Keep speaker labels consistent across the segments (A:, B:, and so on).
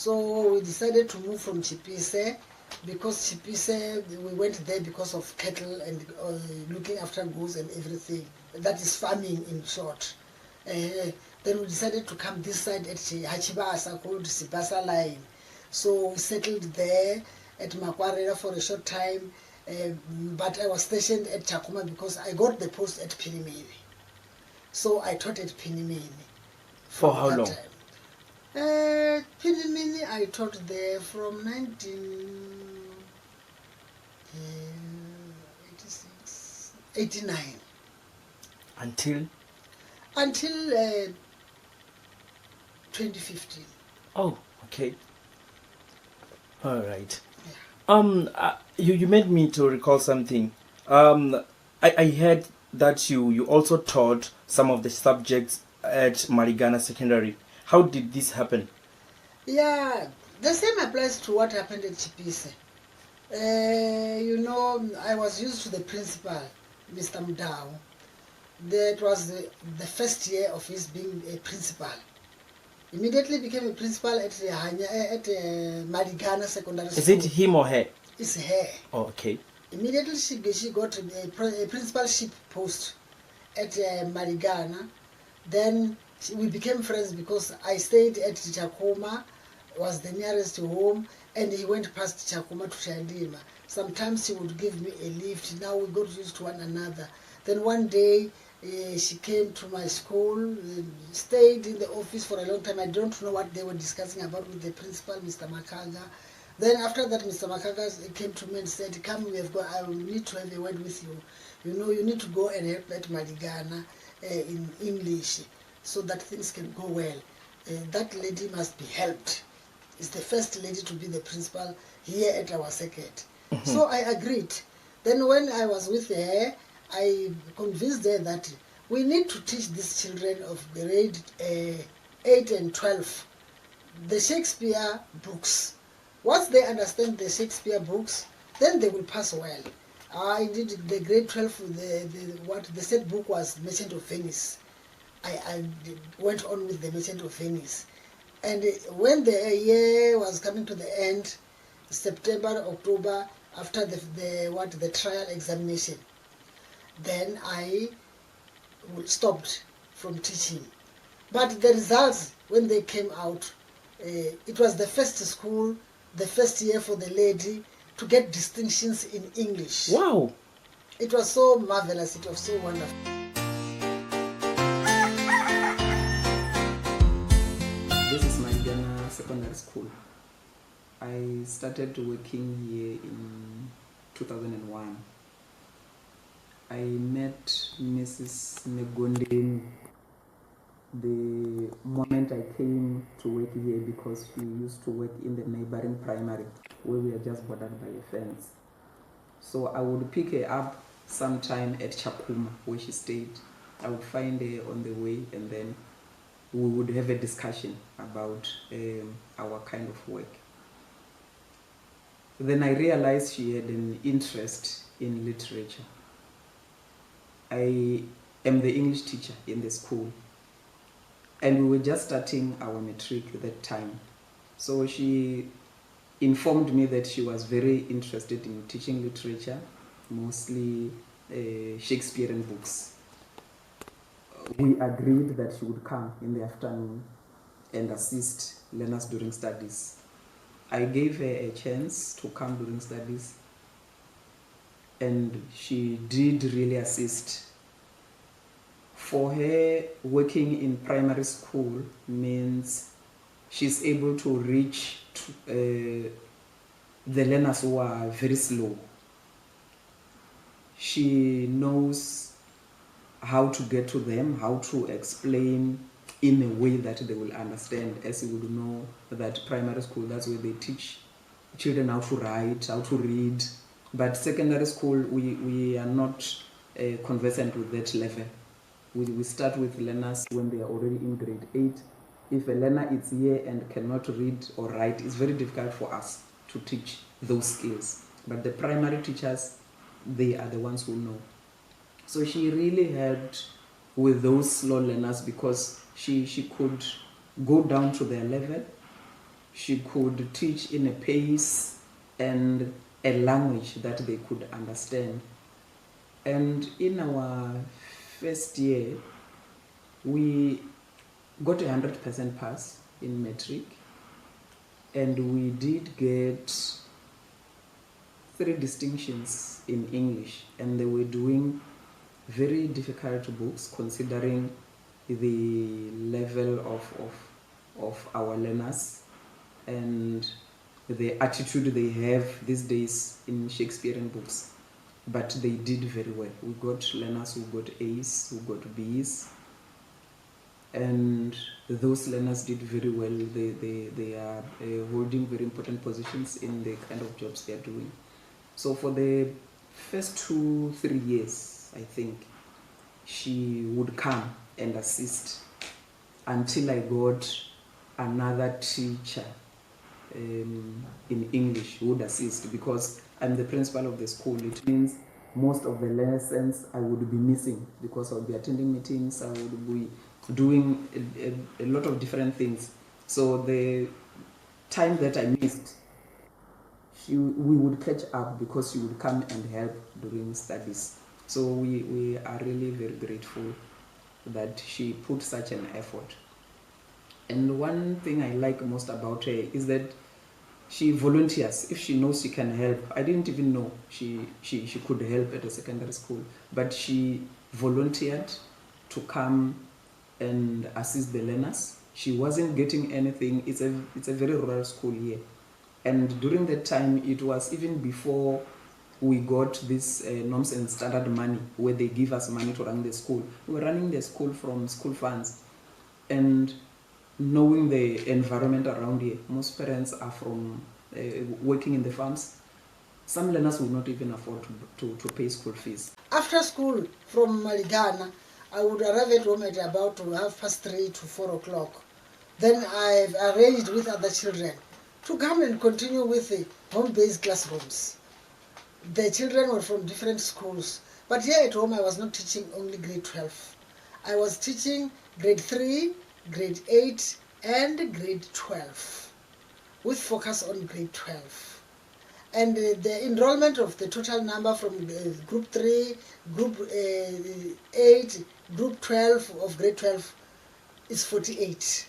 A: So we decided to move from Chipise, because Chipise, we went there because of cattle and looking after goats and everything. That is farming in short. Then we decided to come this side at Hachibasa, called Sibasa Line. So we settled there at Makwarela for a short time, but I was stationed at Chakuma because I got the post at Pilimini. So I taught at Pilimini.
B: For how long?
A: Pilimini, I taught there from 1989
B: Until
A: 2015.
B: Oh, okay. All right.
A: Yeah.
B: You made me to recall something. I heard that you also taught some of the subjects at Marigana Secondary. How did this happen?
A: Yeah, the same applies to what happened at Chipise. You know, I was used to the principal, Mr. Mdao. That was the first year of his being a principal. Immediately became a principal at Marigana Secondary School.
B: Is it him or her?
A: It's her.
B: Oh, okay.
A: Immediately she got a principalship post at Marigana. Then we became friends because I stayed at Chakuma, was the nearest home, and he went past Chakuma to Chandima. Sometimes he would give me a lift. Now we got used to one another. Then one day she came to my school, stayed in the office for a long time. I don't know what they were discussing about with the principal, Mr. Makaga. Then after that, Mr. Makaga came to me and said, "Come, we have got. I will need to have a word with you. You know, you need to go and help at Marigana in English, so that things can go well. That lady must be helped. It's the first lady to be the principal here at our circuit." So I agreed. Then when I was with her, I convinced her that we need to teach these children of grade 8 and 12 the Shakespeare books. Once they understand the Shakespeare books, then they will pass well. I did the grade 12, what the said book was Merchant of Venice. I went on with the Merchant of Venice. And when the year was coming to the end, September, October, after the trial examination, then I stopped from teaching. But the results, when they came out, it was the first school, the first year for the lady to get distinctions in English.
B: Wow!
A: It was so marvelous, it was so wonderful.
C: This is Marigana Secondary School. I started working here in 2001. I met Mrs. Negondeni the moment I came to work here, because she used to work in the neighboring primary where we are just bordered by a fence. So I would pick her up sometime at Chakuma where she stayed. I would find her on the way, and then we would have a discussion about our kind of work. Then I realized she had an interest in literature. I am the English teacher in the school, and we were just starting our matric at that time. So she informed me that she was very interested in teaching literature, mostly Shakespearean books. We agreed that she would come in the afternoon and assist learners during studies. I gave her a chance to come during studies, and she did really assist. For her, working in primary school means she's able to reach the learners who are very slow. She knows how to get to them, how to explain in a way that they will understand. As you would know, that primary school, that's where they teach children how to write, how to read. But secondary school, we are not conversant with that level. We start with learners when they are already in grade 8. If a learner is here and cannot read or write, it's very difficult for us to teach those skills. But the primary teachers, they are the ones who know. So she really helped with those slow learners, because she could go down to their level. she could teach in a pace and a language that they could understand. And in our first year, we got 100% pass in matric, and we did get 3 distinctions in English, and they were doing very difficult books considering the level of our learners and the attitude they have these days in Shakespearean books. But they did very well. We got learners who got A's, who got B's, and those learners did very well. They are holding very important positions in the kind of jobs they are doing. So for the first 2-3 years, I think, she would come and assist until I got another teacher in English who would assist, because I'm the principal of the school. It means most of the lessons I would be missing because I would be attending meetings, I would be doing a lot of different things. So the time that I missed, we would catch up because she would come and help during studies. So we are really very grateful that she put such an effort. And one thing I like most about her is that she volunteers if she knows she can help. I didn't even know she could help at a secondary school, but she volunteered to come and assist the learners. She wasn't getting anything. It's a very rural school here, and during that time, it was even before we got this norms and standard money, where they give us money to run the school. We were running the school from school funds, and knowing the environment around here, most parents are from working in the farms. Some learners will not even afford to pay school fees.
A: After school from Maligana, I would arrive at home at about 3:30 to 4 o'clock. Then I've arranged with other children to come and continue with the home-based classrooms. The children were from different schools, but here at home I was not teaching only grade 12. I was teaching grade 3, grade 8 and grade 12, with focus on grade 12. And the enrollment of the total number from group 3, group 8, group 12 of grade 12 is 48.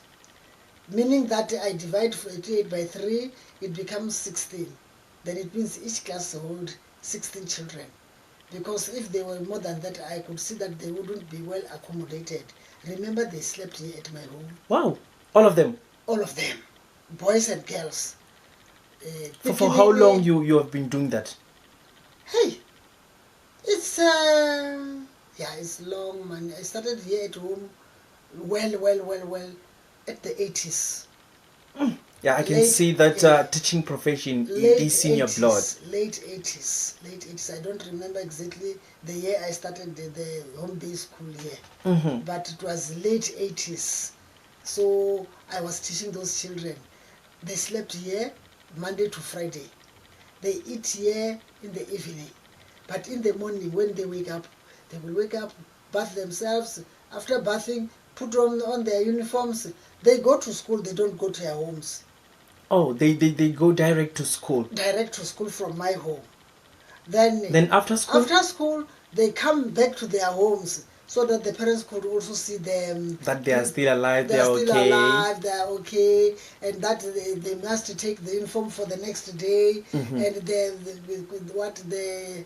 A: Meaning that I divide 48 by 3, it becomes 16. Then it means each class hold 16 children. Because if they were more than that, I could see that they wouldn't be well accommodated. Remember, they slept here at my home.
B: Wow, all of them?
A: All of them, boys and girls.
B: For how long you have been doing that?
A: Hey, it's it's long, man. I started here at home well at the 80s.
B: Yeah, I can see that teaching profession is in your blood.
A: Late 80s. I don't remember exactly the year I started the home-based school here, but it was late 80s. So I was teaching those children. They slept here Monday to Friday. They eat here in the evening. But in the morning, when they wake up, they will wake up, bath themselves. After bathing, put on their uniforms. They go to school, they don't go to their homes.
B: Oh, they go direct to school? Direct
A: to school from my home. Then
B: after school?
A: After school, they come back to their homes so that the parents could also see them.
B: That they are still alive,
A: they are okay. And that they must take the uniform for the next day. And the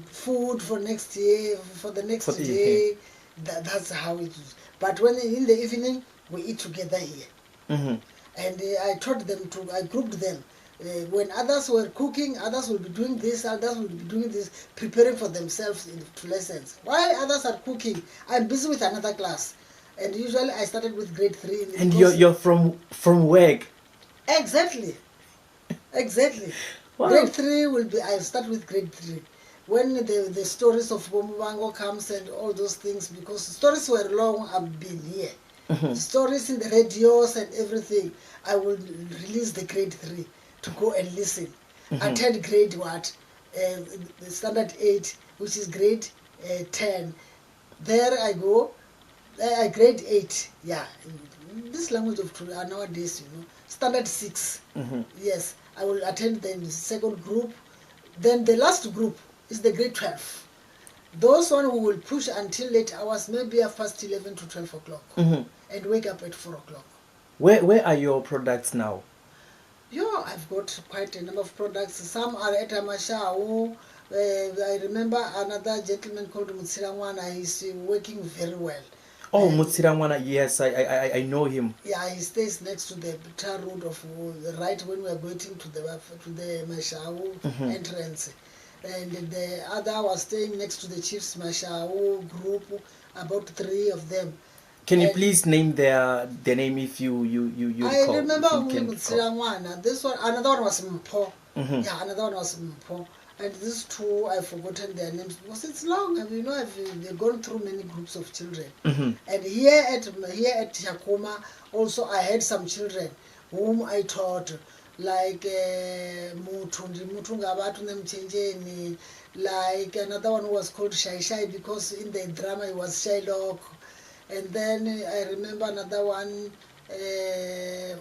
A: food for next year, for the next day. That's how it is. But when in the evening, we eat together here. And I taught them I grouped them. When others were cooking, others will be doing this, others will be doing this, preparing for themselves to lessons. While others are cooking, I'm busy with another class. And usually I started with grade 3.
B: And you're from work?
A: Exactly. Wow. Grade 3 I'll start with grade 3. When the stories of Bomubango comes and all those things, because stories were long, I've been here. Stories in the radios and everything, I will release the grade 3 to go and listen. Attend grade the standard 8, which is grade 10. There I go, grade 8, this language of nowadays, standard 6. Yes, I will attend the second group. Then the last group is the grade 12. Those one who will push until late hours, maybe past 11 to 12 o'clock, and wake up at 4 o'clock.
B: Where are your products now?
A: I've got quite a number of products. Some are at Amashao. I remember another gentleman called Mulangaphuma. He's working very well.
B: Oh, Mulangaphuma, yes, I know him.
A: Yeah, he stays next to the tar road of right when we are going to the Mashao entrance. And the other was staying next to the Chief's Mashao group, about 3 of them.
B: Can you please name their name if you
A: I
B: call?
A: remember Mulangaphuma. This one, another one was Mpo. Yeah, another one was Mpo. And these 2, I've forgotten their names because it's long. I've gone through many groups of children. And here at Chakuma, also I had some children whom I taught, like Mutungabatu Nemchenjeni, like another one who was called Shai Shai because in the drama he was Shylock. And then I remember another one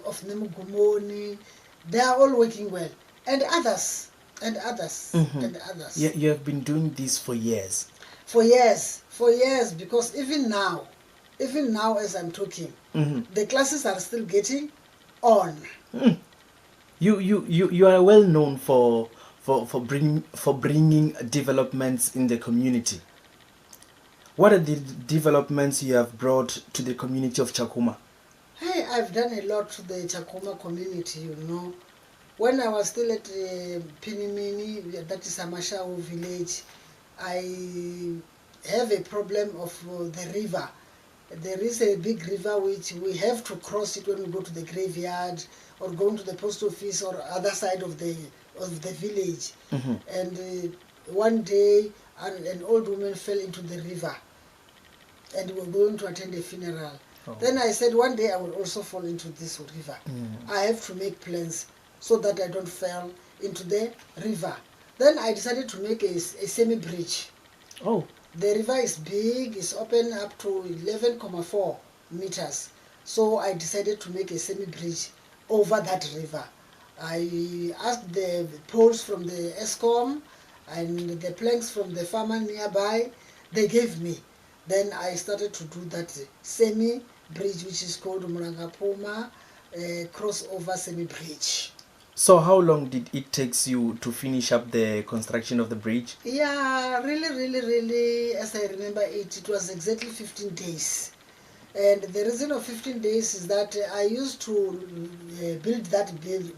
A: of Nemugumoni. They are all working well. And others. And others.
B: Yeah, you have been doing this for years.
A: For years, because even now as I'm talking, the classes are still getting on.
B: You are well known for bringing developments in the community. What are the developments you have brought to the community of Chakuma?
A: Hey, I've done a lot to the Chakuma community, When I was still at Pinimini, that is Amashao village, I have a problem of the river. There is a big river which we have to cross it when we go to the graveyard or going to the post office or other side of the village. And one day, an old woman fell into the river, and we were going to attend a funeral. Then I said, one day I will also fall into this river. I have to make plans so that I don't fall into the river. Then I decided to make a semi-bridge.
B: Oh.
A: The river is big, it's open up to 11.4 meters. So I decided to make a semi-bridge over that river. I asked the poles from the ESCOM and the planks from the farmer nearby. They gave me. Then I started to do that semi-bridge, which is called Mulangaphuma crossover semi-bridge.
B: So how long did it take you to finish up the construction of the bridge?
A: Yeah, really, as I remember it was exactly 15 days. And the reason of 15 days is that I used to build that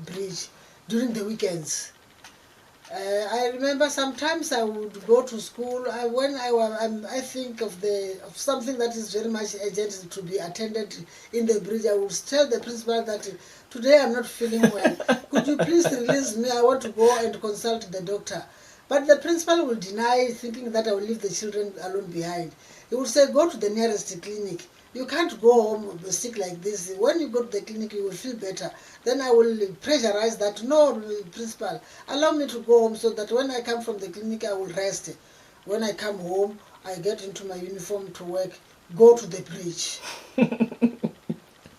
A: bridge during the weekends. I remember sometimes I would go to school. When I think of something that is very much urgent to be attended in the bridge, I would tell the principal that today I'm not feeling well. Could you please release me? I want to go and consult the doctor. But the principal will deny, thinking that I will leave the children alone behind. He would say, go to the nearest clinic. You can't go home sick like this. When you go to the clinic, you will feel better. Then I will pressurize that, no, principal, allow me to go home so that when I come from the clinic, I will rest. When I come home, I get into my uniform to work, go to the bridge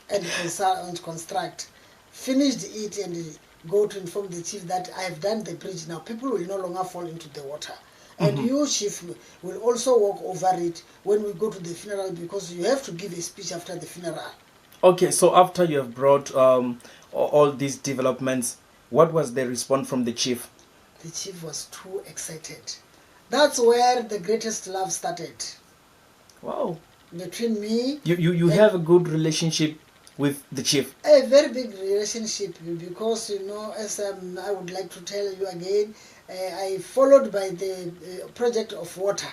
A: and construct. Finished it and go to inform the chief that I have done the bridge. Now people will no longer fall into the water. And you, chief, will also walk over it when we go to the funeral because you have to give a speech after the funeral.
B: Okay, so after you have brought all these developments, what was the response from the chief?
A: The chief was too excited. That's where the greatest love started.
B: Wow.
A: Between me...
B: You have a good relationship with the chief?
A: A very big relationship because, as I would like to tell you again, I followed by the project of water.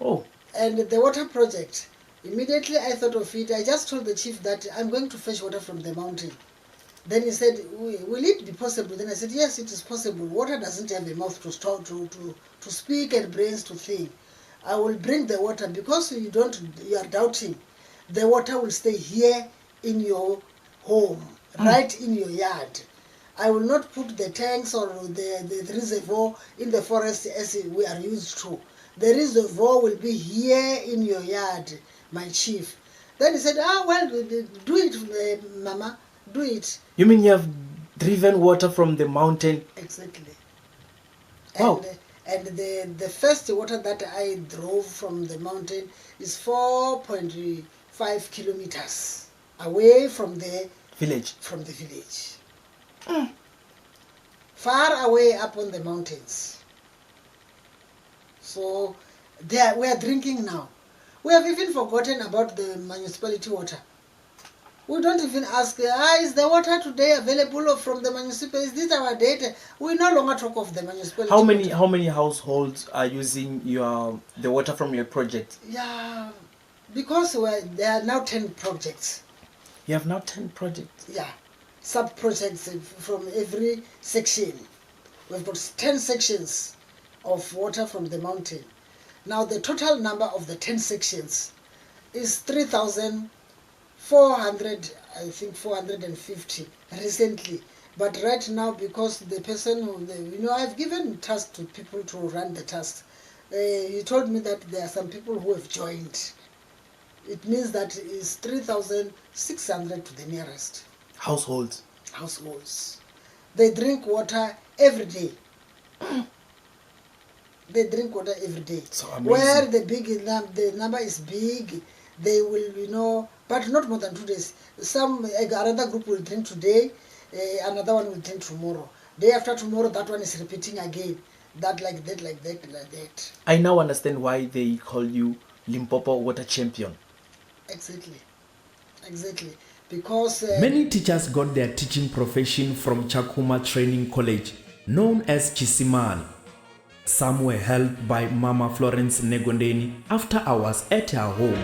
B: Oh. And
A: the water project, immediately I thought of it. I just told the chief that I'm going to fetch water from the mountain. Then he said, will it be possible? Then I said, yes, it is possible. Water doesn't have a mouth to talk, to speak and brains to think. I will bring the water because you are doubting. The water will stay here in your home, right in your yard. I will not put the tanks or the reservoir in the forest as we are used to. The reservoir will be here in your yard, my chief. Then he said, well, do it, Mama, do it.
B: You mean you have driven water from the mountain?
A: Exactly.
B: Wow.
A: And the first water that I drove from the mountain is 4.5 kilometers away from the
B: Village.
A: Far away up on the mountains. So there we are drinking now. We have even forgotten about the municipality water. We don't even ask, is the water today available from the municipality? Is this our data? We no longer talk of the municipality.
B: How many households are using the water from your project?
A: Yeah, because there are now 10 projects.
B: You have now 10 projects?
A: Yeah, sub-projects from every section. We've got 10 sections of water from the mountain. Now the total number of the 10 sections is 3,400, I think 450 recently. But right now, because the person who, I've given task to people to run the task. He told me that there are some people who have joined. It means that it's 3,600 to the nearest.
B: Households.
A: They drink water every day. They drink water every day.
B: So amazing.
A: Where the number is big, they will, but not more than 2 days. Another group will drink today, another one will drink tomorrow. Day after tomorrow, that one is repeating again. That like that.
B: I now understand why they call you Limpopo Water Champion.
A: Exactly. Because
D: many teachers got their teaching profession from Chakuma Training College, known as Chisimani. Some were helped by Mama Florence Negondeni after hours at her home.